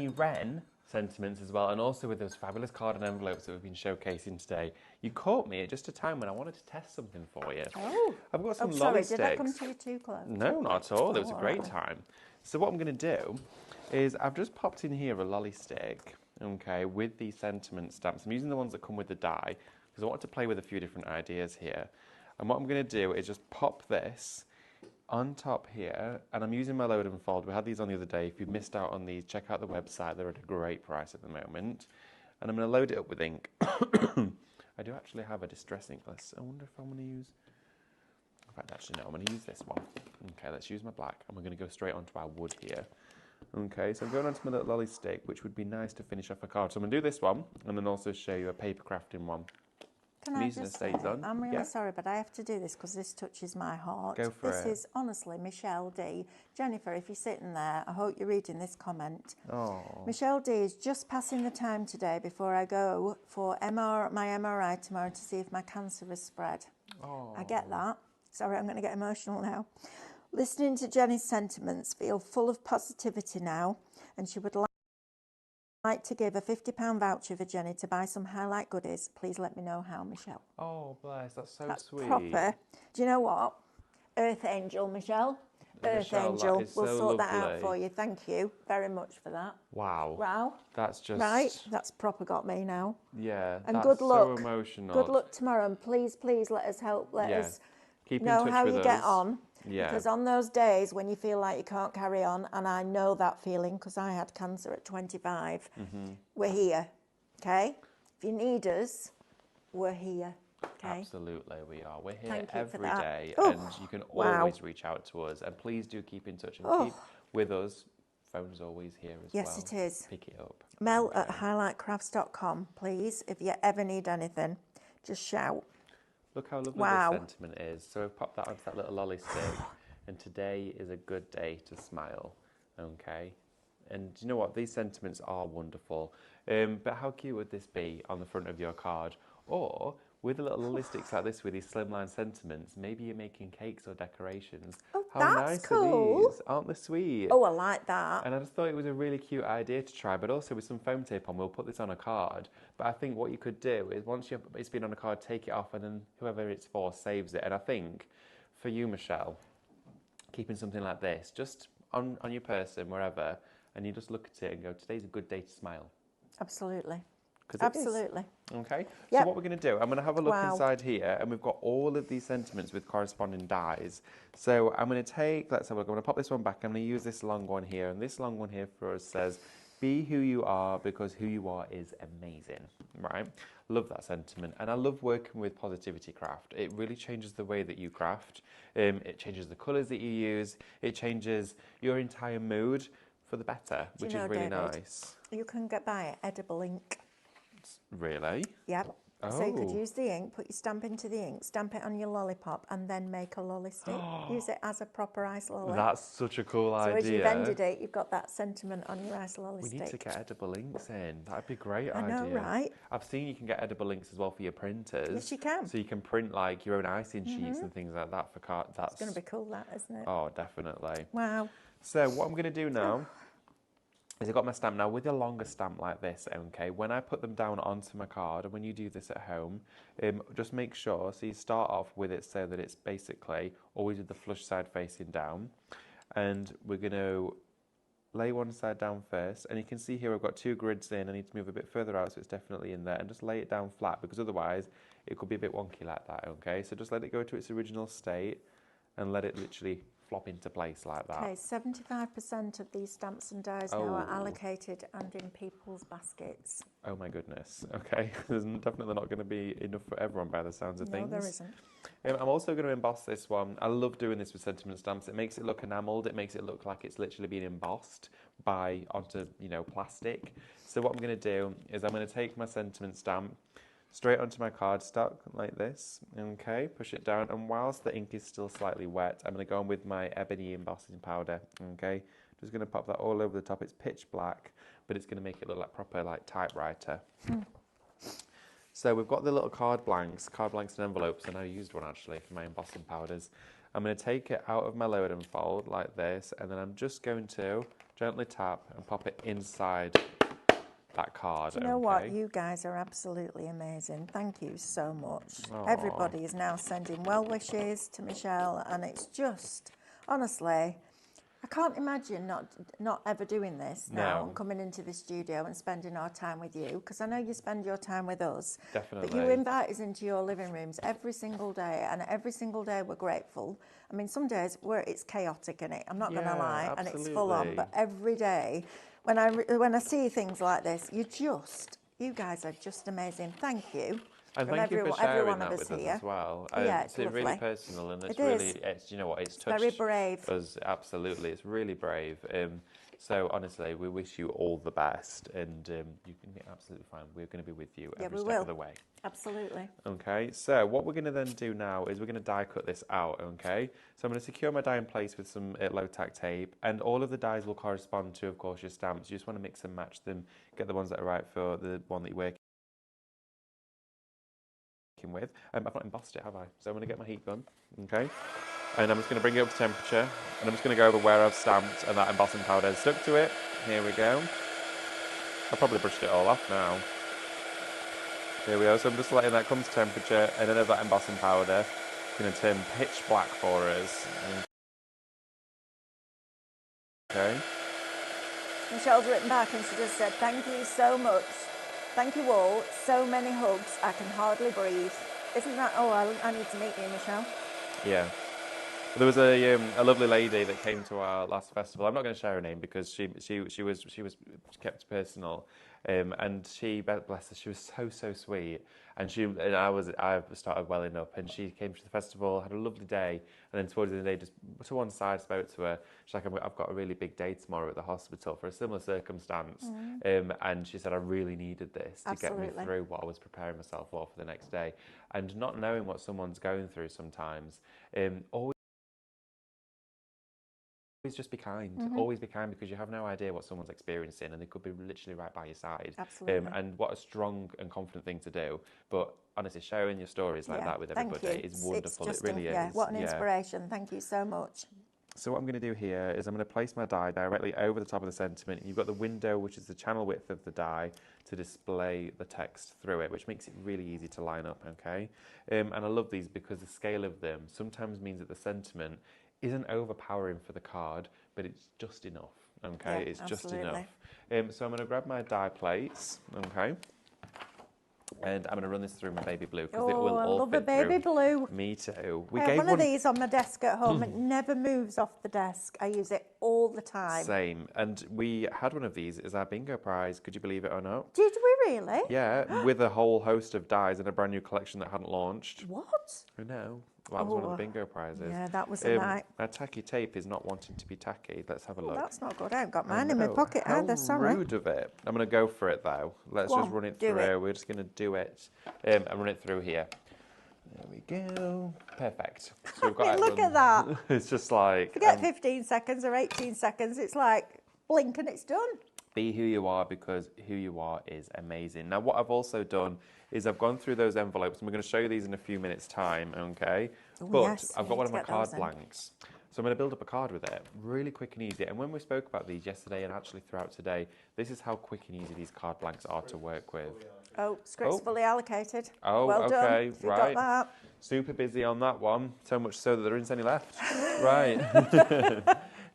Wren sentiments as well, and also with those fabulous card and envelopes that we've been showcasing today. You caught me at just a time when I wanted to test something for you. Oh, I've got some sorry, lolly did sticks. I come to you too close? No, not at all. It was a Oh, great alright. time. So what I'm going to do is I've just popped in here a lolly stick, okay, with these sentiment stamps. I'm using the ones that come with the die because I want to play with a few different ideas here. And what I'm going to do is just pop this on top here, and I'm using my load and fold. We had these on the other day. If you missed out on these, check out the website. They're at a great price at the moment. And I'm going to load it up with ink. I do actually have a distress ink. I wonder if I'm going to use... In fact, actually, no, I'm going to use this one. Okay, let's use my black, and we're going to go straight onto our wood here. Okay, so I'm going onto my little lolly stick, which would be nice to finish off a card. So I'm going to do this one, and then also show you a paper crafting one. Can I just say, I'm really sorry, but I have to do this because this touches my heart. Go for this it. is honestly Michelle D. Jennifer, if you're sitting there, I hope you're reading this comment. Oh. Michelle D is just passing the time today before I go for my MRI tomorrow to see if my cancer has spread. Oh. I get that. Sorry, I'm going to get emotional now. Listening to Jenny's sentiments feel full of positivity now, and she would like to give a £50 voucher for Jenny to buy some highlight goodies. Please let me know how, Michelle. Oh, bless, that's so That's sweet. proper. Do you know what? Earth Angel, Michelle. Earth Michelle, Angel. that is We'll so sort that out lovely. for you. Thank you very much for that. Wow. Wow. That's just... Right, that's proper got me now. Yeah, And that's good luck. so emotional. Good luck tomorrow, and please, please let us help. Let us Keep in know touch how with you us. get on. Yeah. Because on those days when you feel like you can't carry on, and I know that feeling because I had cancer at 25, we're here, okay? If you need us, we're here, okay? Absolutely, we are. We're here Thank you for every that. day, Oh, and you can wow. always reach out to us. And please do keep in touch and keep with us. Phone's always here as well. Yes, it is. Pick it up. Mel at highlightcrafts.com, please. If you ever need anything, just shout. Look how lovely Wow. this sentiment is. So I've popped that onto that little lolly stick, and today is a good day to smile, okay? And you know what? These sentiments are wonderful. But how cute would this be on the front of your card? Or with a little lolly sticks like this with these slimline sentiments, maybe you're making cakes or decorations. Oh, How that's nice cool. are these? Aren't they sweet? Oh, I like that. And I just thought it was a really cute idea to try, but also with some foam tape on, we'll put this on a card. But I think what you could do is once it's been on a card, take it off, and then whoever it's for saves it. And I think for you, Michelle, keeping something like this just on your person, wherever, and you just look at it and go, today's a good day to smile. Absolutely. 'Cause it is. Absolutely. Okay, Yep. so what we're going to do, I'm going to have a look Wow. inside here, and we've got all of these sentiments with corresponding dies. So I'm going to take, let's have a look, I'm going to pop this one back, I'm going to use this long one here, and this long one here for us says, be who you are because who you are is amazing, right? Love that sentiment, and I love working with Positivity Craft. It really changes the way that you craft, it changes the colours that you use, it changes your entire mood for the better, Do you which know, is really David, nice. You can buy edible ink. Really? Yep. So you could Oh. use the ink, put your stamp into the ink, stamp it on your lollipop, and then make a lolly stick. Use it as a proper ice lolly. That's such a cool idea. So as you've ended it, you've got that sentiment on your ice lolly We stick. need to get edible inks in. That'd be a great I idea. know, right? I've seen you can get edible inks as well for your printers. Yes, you can. So you can print like your own icing sheets and things like that for cards. That's It's going to be cool, that, isn't it? Oh, definitely. Wow. So what I'm going to do now is I've got my stamp now with a longer stamp like this, okay? When I put them down onto my card, and when you do this at home, just make sure, so you start off with it so that it's basically always with the flush side facing down. And we're going to lay one side down first, and you can see here I've got two grids in. I need to move a bit further out so it's definitely in there, and just lay it down flat, because otherwise it could be a bit wonky like that, okay? So just let it go to its original state and let it literally flop into place like that. Okay, 75% of these stamps and dies now are allocated and in people's baskets. Oh my goodness. Okay, there's definitely not going to be enough for everyone by the sounds of things. No, there isn't. I'm also going to emboss this one. I love doing this with sentiment stamps. It makes it look enamelled. It makes it look like it's literally been embossed onto, plastic. So what I'm going to do is I'm going to take my sentiment stamp straight onto my cardstock like this, okay, push it down, and whilst the ink is still slightly wet, I'm going to go on with my ebony embossing powder, okay, just going to pop that all over the top. It's pitch black, but it's going to make it look like proper like typewriter. So we've got the little card blanks and envelopes, and I used one actually for my embossing powders. I'm going to take it out of my load and fold like this, and then I'm just going to gently tap and pop it inside that card. Do you know what? You guys are absolutely amazing. Thank you so much. Aww. Everybody is now sending well wishes to Michelle, and it's just, honestly, I can't imagine not ever doing this now and coming into the studio and spending our time with you, because I know you spend your time with us. Definitely. But you invite us into your living rooms every single day, and every single day we're grateful. I mean, some days it's chaotic in it, I'm not going to lie, absolutely. and it's full on, but every day when I see things like this, you guys are just amazing. Thank you. And thank you for sharing that with us as well. Yeah, it's really personal, and it's it's touched very brave. us. Absolutely, it's really brave. So honestly, we wish you all the best, and you can be absolutely fine. We're going to be with you every step of the way. Absolutely. Okay, so what we're going to then do now is we're going to die cut this out, okay? So I'm going to secure my die in place with some low tack tape, and all of the dies will correspond to, of course, your stamps. You just want to mix and match them, get the ones that are right for the one that you're working with. I've not embossed it, have I? So I'm going to get my heat gun, okay? And I'm just going to bring it up to temperature, and I'm just going to go over where I've stamped and that embossing powder has stuck to it. Here we go. I've probably brushed it all off now. Here we go. So I'm just letting that come to temperature, and then that embossing powder is going to turn pitch black for us. Okay. Michelle's written back and she just said, thank you so much. Thank you all. So many hugs. I can hardly breathe. Isn't that... Oh, I need to meet you, Michelle. Yeah. There was a lovely lady that came to our last festival. I'm not going to share her name because she was kept personal, and she, bless her, she was so sweet. And I started welling up, and she came to the festival, had a lovely day, and then towards the end of the day, just to one side, spoke to her. She's like, I've got a really big day tomorrow at the hospital for a similar circumstance, and she said I really needed this to get me through what I was preparing myself for the next day. And not knowing what someone's going through sometimes, always just be kind. Always be kind, because you have no idea what someone's experiencing, and they could be literally right by your side. Absolutely. And what a strong and confident thing to do. But honestly, sharing your stories like that with everybody is wonderful. It really is. Yeah, what an inspiration. Thank you so much. So what I'm going to do here is I'm going to place my die directly over the top of the sentiment. You've got the window, which is the channel width of the die, to display the text through it, which makes it really easy to line up, okay? And I love these because the scale of them sometimes means that the sentiment isn't overpowering for the card, but it's just enough, okay? Yeah, it's just enough. So I'm going to grab my die plates, okay? And I'm going to run this through my baby blue, because it will all fit through. I love a baby blue. Me too. I have one of these on my desk at home. It never moves off the desk. I use it all the time. Same. And we had one of these as our bingo prize. Could you believe it or not? Did we really? Yeah, with a whole host of dies and a brand new collection that hadn't launched. What? I know. Well, that was one of the bingo prizes. Yeah, that was a night. Our tacky tape is not wanting to be tacky. Let's have a look. That's not good. I haven't got mine in my pocket either, sorry. How rude of it. I'm going to go for it, though. Let's just run it through. We're just going to do it and run it through here. There we go. Perfect. So we've got look at that. It's just like... Forget 15 seconds or 18 seconds. It's like blink and it's done. Be who you are, because who you are is amazing. Now, what I've also done is I've gone through those envelopes, and we're going to show you these in a few minutes' time, okay? But I've got one of my card blanks. So I'm going to build up a card with it, really quick and easy. And when we spoke about these yesterday and actually throughout today, this is how quick and easy these card blanks are to work with. Oh, script's fully allocated. Oh, well okay, done. If you got that. Super busy on that one, so much so that there isn't any left. Right.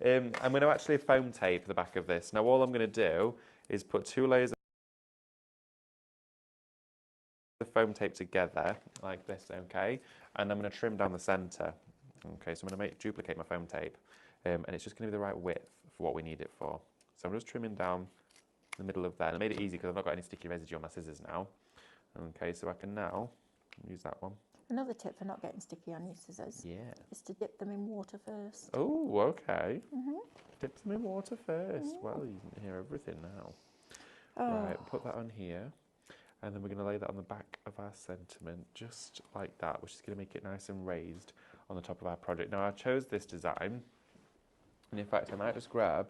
I'm going to actually foam tape the back of this. Now, all I'm going to do is put 2 layers of foam tape together like this, okay? And I'm going to trim down the centre, Okay, so I'm going to duplicate my foam tape, and it's just going to be the right width for what we need it for. So I'm just trimming down the middle of that. And I made it easy because I've not got any sticky residue on my scissors now. Okay, so I can now use that one. Another tip for not getting sticky on your scissors is to dip them in water first. Oh, okay. Dip them in water first. Well, you can hear everything now. Right, put that on here. And then we're going to lay that on the back of our sentiment, just like that, which is going to make it nice and raised on the top of our project. Now, I chose this design, and in fact, I might just grab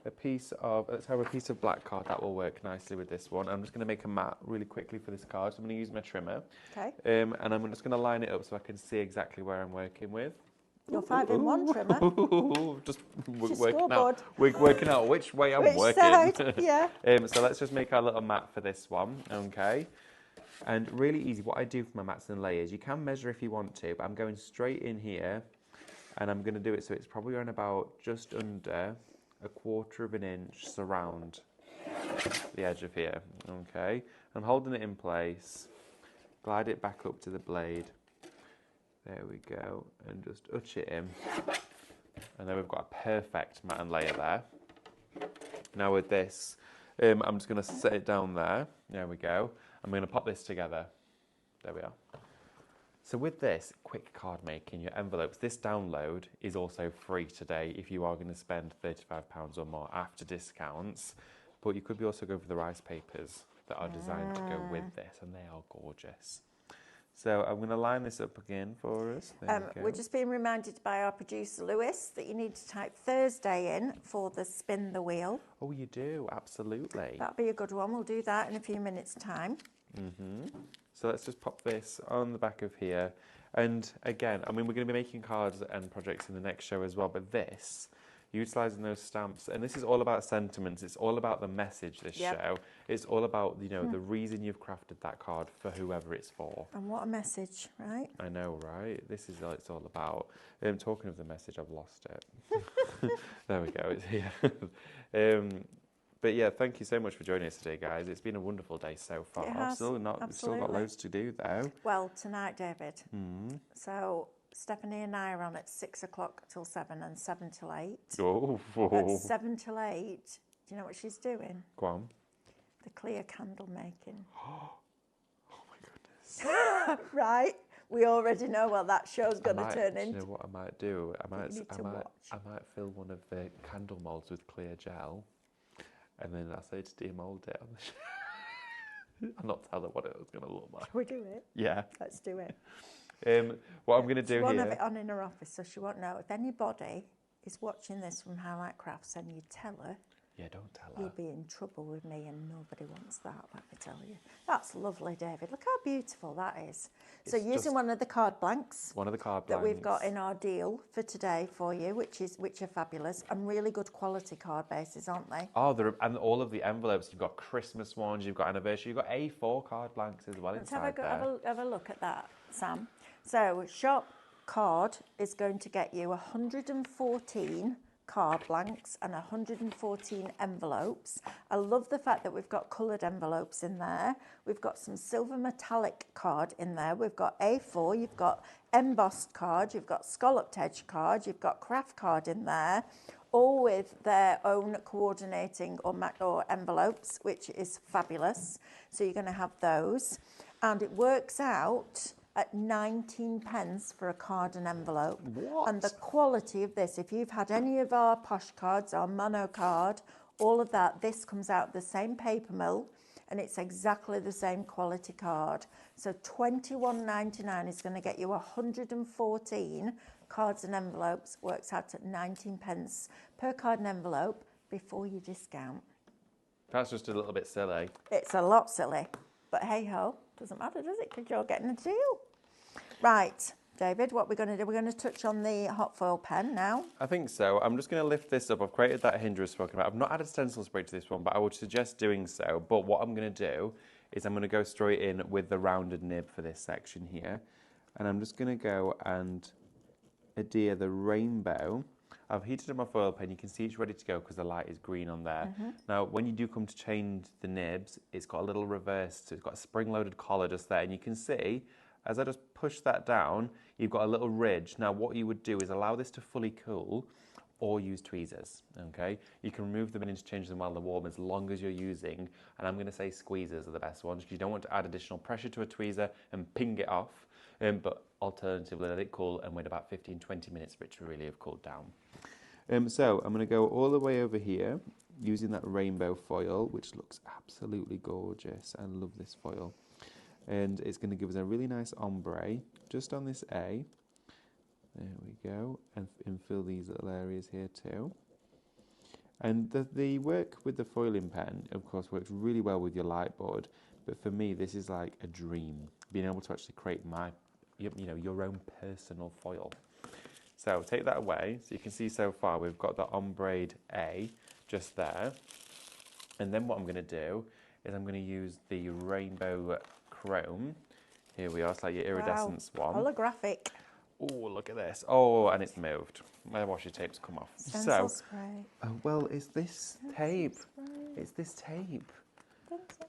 a piece of, let's have a piece of black card. That will work nicely with this one. I'm just going to make a mat really quickly for this card. So I'm going to use my trimmer. Okay. And I'm just going to line it up so I can see exactly where I'm working with. Your 5-in-1 trimmer. Just working out which way I'm working. Side? Yeah. So let's just make our little mat for this one, okay? And really easy. What I do for my mats and layers, you can measure if you want to, but I'm going straight in here, and I'm going to do it so it's probably around about just under 1/4 of an inch surround the edge of here, okay? I'm holding it in place, glide it back up to the blade. There we go, and just touch it in. And then we've got a perfect mat and layer there. Now with this, I'm just going to set it down there. There we go. I'm going to pop this together. There we are. So with this, quick card making, your envelopes, this download is also free today if you are going to spend £35 or more after discounts. But you could be also go for the rice papers that are designed to go with this, and they are gorgeous. So I'm going to line this up again for us. We're just being reminded by our producer Lewis that you need to type Thursday in for the spin the wheel. Oh, you do, absolutely. That'll be a good one. We'll do that in a few minutes' time. So let's just pop this on the back of here. And again, I mean, we're going to be making cards and projects in the next show as well, but this, utilising those stamps, and this is all about sentiments, it's all about the message, this show. It's all about, you know, the reason you've crafted that card for whoever it's for. And what a message, right? I know, right? This is what it's all about. Talking of the message, I've lost it. There we go, it's here. But yeah, thank you so much for joining us today, guys. It's been a wonderful day so far. It has, Still got loads to do, though. Well, tonight, David. So Stephanie and I are on at 6 o'clock till 7 and 7 till 8. Oh. At 7 till 8, do you know what she's doing? Go on. The clear candle making. Oh my goodness. Right? We already know what that show's going to turn into. You know what I might do? I might fill one of the candle moulds with clear gel. And then I say to demold it on the show. I'll not tell her what it was going to look like. Shall we do it? Yeah. Let's do it. What I'm going to do she won't here... have it on in her office, so she won't know. If anybody is watching this from Highlight Crafts and you tell her... Yeah, don't tell her. You'll be in trouble with me, and nobody wants that, let me tell you. That's lovely, David. Look how beautiful that is. So using one of the card blanks. One of the card blanks. That we've got in our deal for today for you, which are fabulous, and really good quality card bases, aren't they? Oh, and all of the envelopes, you've got Christmas ones, you've got anniversary, you've got A4 card blanks as well inside there. Have a look at that, Sam. So Shop Card is going to get you 114 card blanks and 114 envelopes. I love the fact that we've got coloured envelopes in there. We've got some silver metallic card in there. We've got A4, you've got embossed card, you've got scalloped edge card, you've got craft card in there, all with their own coordinating or envelopes, which is fabulous. So you're going to have those. And it works out at 19 pence for a card and envelope. What? And the quality of this, if you've had any of our posh cards, our mono card, all of that, this comes out the same paper mill, and it's exactly the same quality card. So £21.99 is going to get you 114 cards and envelopes, works out at 19 pence per card and envelope before you discount. That's just a little bit silly. It's a lot silly, but hey ho, doesn't matter, does it? Because you're getting a deal. Right, David, what we're going to do, we're going to touch on the hot foil pen now. I think so. I'm just going to lift this up. I've created that hinge we've spoken about. I've not added stencil spray to this one, but I would suggest doing so. But what I'm going to do is I'm going to go straight in with the rounded nib for this section here. And I'm just going to go and adhere the rainbow. I've heated up my foil pen. You can see it's ready to go because the light is green on there. Now, when you do come to change the nibs, it's got a little reverse. So it's got a spring-loaded collar just there. And you can see as I just push that down, you've got a little ridge. Now what you would do is allow this to fully cool or use tweezers, okay? You can remove them and interchange them while they're warm as long as you're using, and I'm gonna say squeezers are the best ones because you don't want to add additional pressure to a tweezer and ping it off, but alternatively let it cool and wait about 15-20 minutes for it to really have cooled down. So I'm gonna go all the way over here using that rainbow foil, which looks absolutely gorgeous. I love this foil. And it's gonna give us a really nice ombre just on this A. There we go, and fill these little areas here too. And the work with the foiling pen, of course, works really well with your light board, but for me, this is like a dream, being able to actually create your own personal foil. So take that away, so you can see so far we've got the ombre A just there. And then what I'm gonna do is I'm gonna use the rainbow chrome. Here we are, it's like your iridescence one. Holographic. Oh, look at this. Oh, and it's moved. My washi tape's come off. Stencil spray. Oh, well, it's this tape. It's this tape.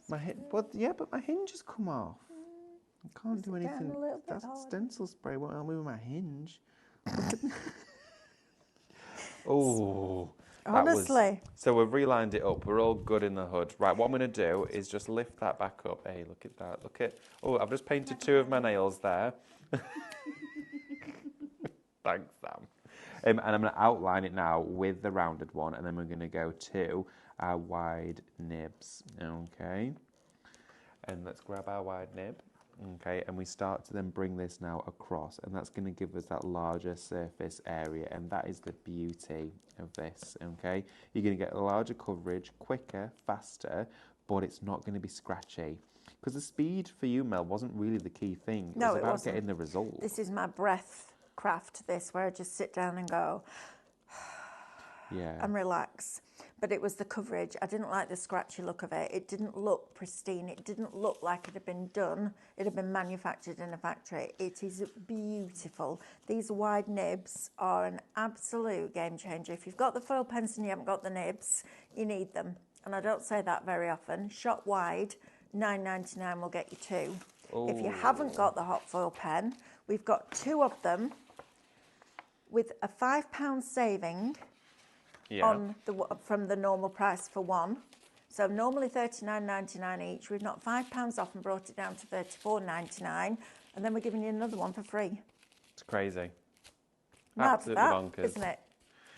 But my hinge has come off. I can't do anything. That's stencil spray. What am I with my hinge? Oh, honestly. So we've relined it up. We're all good in the hood. Right, what I'm going to do is just lift that back up. Hey, look at that. Look at. Oh, I've just painted 2 of my nails there. Thanks, Sam. And I'm going to outline it now with the rounded one, and then we're going to go to our wide nibs. Okay. And let's grab our wide nib. Okay, and we start to then bring this now across, and that's going to give us that larger surface area, and that is the beauty of this. Okay, you're going to get a larger coverage, quicker, faster, but it's not going to be scratchy. Because the speed for you, Mel, wasn't really the key thing. No, it was about getting the result. This is my breath craft, this, where I just sit down and go, yeah, and relax. But it was the coverage. I didn't like the scratchy look of it. It didn't look pristine. It didn't look like it had been done. It had been manufactured in a factory. It is beautiful. These wide nibs are an absolute game changer. If you've got the foil pens and you haven't got the nibs, you need them. And I don't say that very often. Shop wide, $9.99 will get you 2. Oh. If you haven't got the hot foil pen, we've got 2 of them with a £5 saving. Yeah. From the normal price for 1. So normally $39.99 each. We've knocked £5 off and brought it down to $34.99, and then we're giving you another one for free. It's crazy. Mad absolutely that, bonkers, isn't it?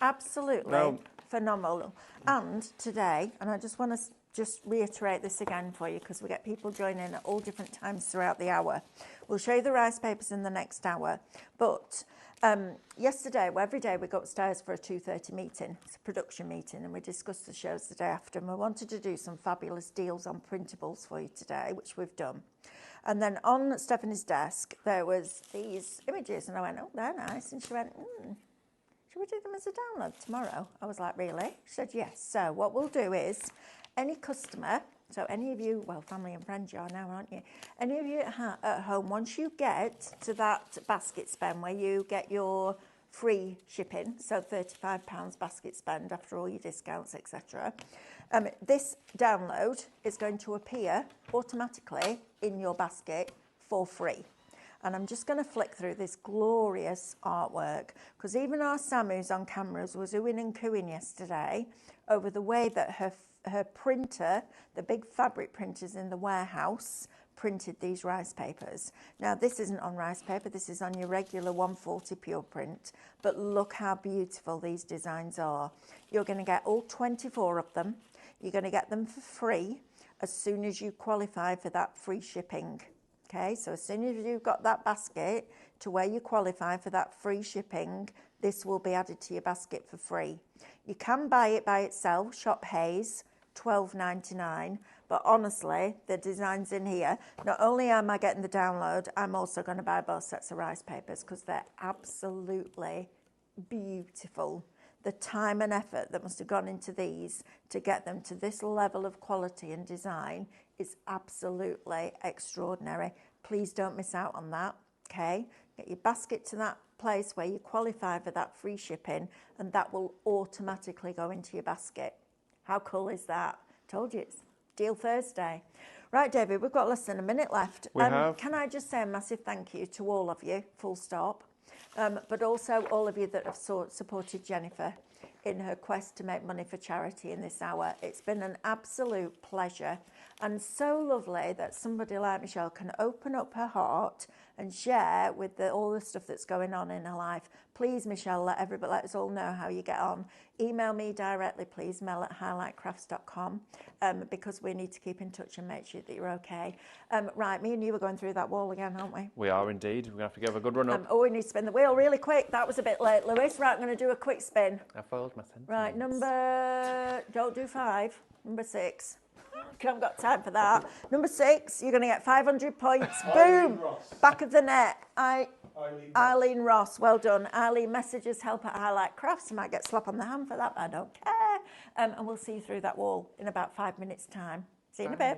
Absolutely phenomenal. And today, and I just want to just reiterate this again for you because we get people joining at all different times throughout the hour. We'll show you the rice papers in the next hour, but yesterday, every day we go upstairs for a 2:30 meeting. It's a production meeting, and we discuss the shows the day after. And we wanted to do some fabulous deals on printables for you today, which we've done. And then on Stephanie's desk, there was these images, and I went, "Oh, they're nice." And she went, "Should we do them as a download tomorrow?" I was like, "Really?" She said, "Yes." So what we'll do is, any customer. So any of you, well, family and friends you are now, aren't you? Any of you at home, once you get to that basket spend where you get your free shipping, so £35 basket spend after all your discounts, etc., this download is going to appear automatically in your basket for free. And I'm just going to flick through this glorious artwork, because even our Sam, who's on cameras, was oohing and cooing yesterday over the way that her printer, the big fabric printers in the warehouse, printed these rice papers. Now, this isn't on rice paper, this is on your regular 140 pure print, but look how beautiful these designs are. You're going to get all 24 of them. You're going to get them for free as soon as you qualify for that free shipping. Okay, so as soon as you've got that basket to where you qualify for that free shipping, this will be added to your basket for free. You can buy it by itself, Shop Hayes, $12.99, but honestly, the designs in here, not only am I getting the download, I'm also going to buy both sets of rice papers because they're absolutely beautiful. The time and effort that must have gone into these to get them to this level of quality and design is absolutely extraordinary. Please don't miss out on that, okay? Get your basket to that place where you qualify for that free shipping, and that will automatically go into your basket. How cool is that? Told you it's Deal Thursday. Right, David, we've got less than a minute left. We have. Can I just say a massive thank you to all of you, full stop, but also all of you that have supported Jennifer in her quest to make money for charity in this hour. It's been an absolute pleasure and so lovely that somebody like Michelle can open up her heart and share with all the stuff that's going on in her life. Please, Michelle, let us all know how you get on. Email me directly, please, mel@highlightcrafts.com, because we need to keep in touch and make sure that you're okay. Right, me and you are going through that wall again, aren't we? We are indeed. We're going to have to give a good run up. We need to spin the wheel really quick. That was a bit late, Lewis. Right, I'm going to do a quick spin. I foiled my sentence. Right, don't do 5, number 6. I haven't got time for that. Number 6, you're going to get 500 points. Boom! Back of the net. Eileen Ross, well done. Eileen, messages help at Highlight Crafts. I might get slap on the hand for that, but I don't care. And we'll see you through that wall in about 5 minutes' time. See you in a bit.